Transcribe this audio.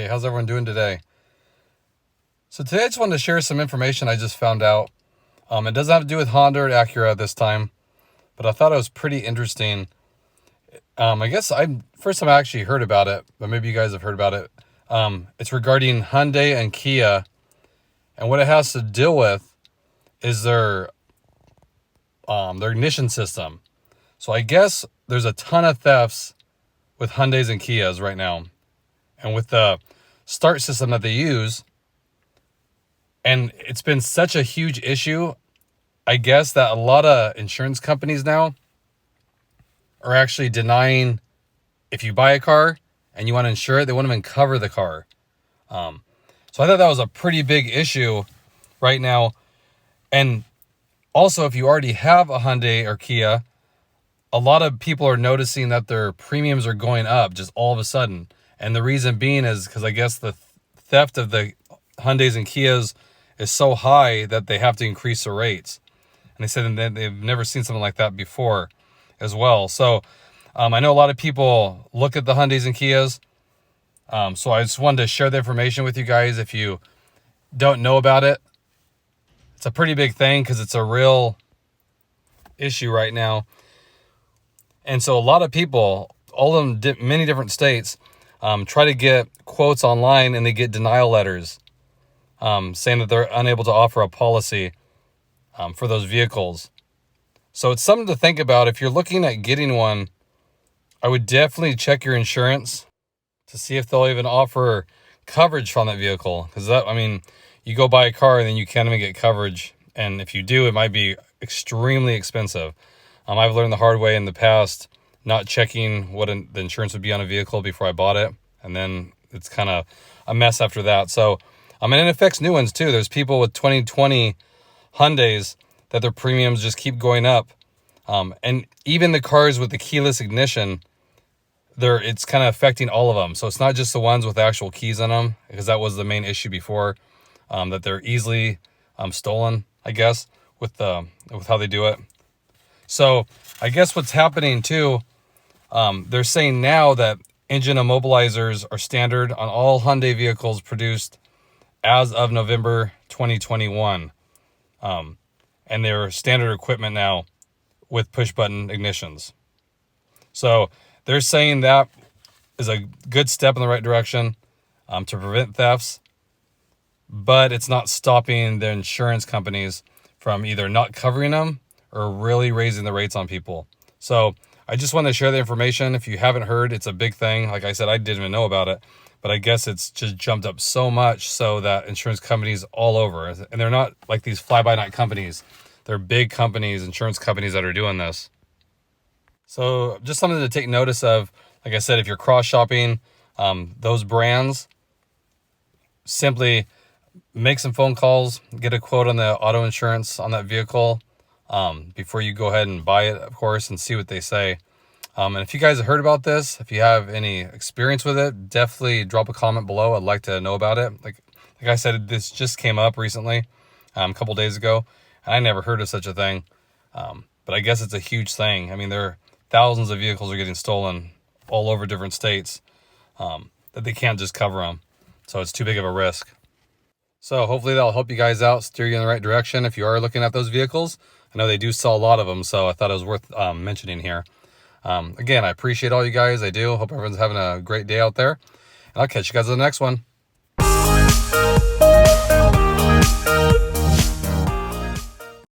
Hey, how's everyone doing today? So today I just wanted to share some information I just found out. It doesn't have to do with Honda or Acura this time, but I thought it was pretty interesting. I guess first time I actually heard about it, but maybe you guys have heard about it. It's regarding Hyundai and Kia, and what it has to deal with is their ignition system. So I guess there's a ton of thefts with Hyundais and Kias right now, and with the start system that they use. And it's been such a huge issue, I guess, that a lot of insurance companies now are actually denying, if you buy a car and you want to insure it, they won't even cover the car. So I thought that was a pretty big issue right now. And also, if you already have a Hyundai or Kia, a lot of people are noticing that their premiums are going up just all of a sudden. And the reason being is because I guess the theft of the Hyundais and Kias is so high that they have to increase their rates. And they said that they've never seen something like that before as well. So I know a lot of people look at the Hyundais and Kias. So I just wanted to share the information with you guys. If you don't know about it, it's a pretty big thing because it's a real issue right now. And so a lot of people, all of them, many different states, try to get quotes online and they get denial letters saying that they're unable to offer a policy for those vehicles. So it's something to think about. If you're looking at getting one, I would definitely check your insurance to see if they'll even offer coverage from that vehicle. Because you go buy a car and then you can't even get coverage. And if you do, it might be extremely expensive. I've learned the hard way in the past, not checking what the insurance would be on a vehicle before I bought it. And then it's kind of a mess after that. So, and it affects new ones too. There's people with 2020 Hyundais that their premiums just keep going up. And even the cars with the keyless ignition, it's kind of affecting all of them. So it's not just the ones with actual keys in them, because that was the main issue before, that they're easily stolen, I guess, with how they do it. So I guess what's happening too, they're saying now that engine immobilizers are standard on all Hyundai vehicles produced as of November 2021. And they're standard equipment now with push button ignitions. So they're saying that is a good step in the right direction to prevent thefts, but it's not stopping the insurance companies from either not covering them or really raising the rates on people. So I just wanted to share the information. If you haven't heard, it's a big thing. Like I said, I didn't even know about it, but I guess it's just jumped up so much so that insurance companies all over, and they're not like these fly-by-night companies. They're big companies, insurance companies that are doing this. So just something to take notice of. Like I said, if you're cross-shopping those brands, simply make some phone calls, get a quote on the auto insurance on that vehicle before you go ahead and buy it, of course, and see what they say. And if you guys have heard about this, if you have any experience with it, definitely drop a comment below. I'd like to know about it. Like I said, this just came up recently, a couple days ago, and I never heard of such a thing. But I guess it's a huge thing. There are thousands of vehicles are getting stolen all over different states that they can't just cover them. So it's too big of a risk. So hopefully that'll help you guys out, steer you in the right direction if you are looking at those vehicles. I know they do sell a lot of them, so I thought it was worth mentioning here. Again, I appreciate all you guys. I do. Hope everyone's having a great day out there. And I'll catch you guys on the next one.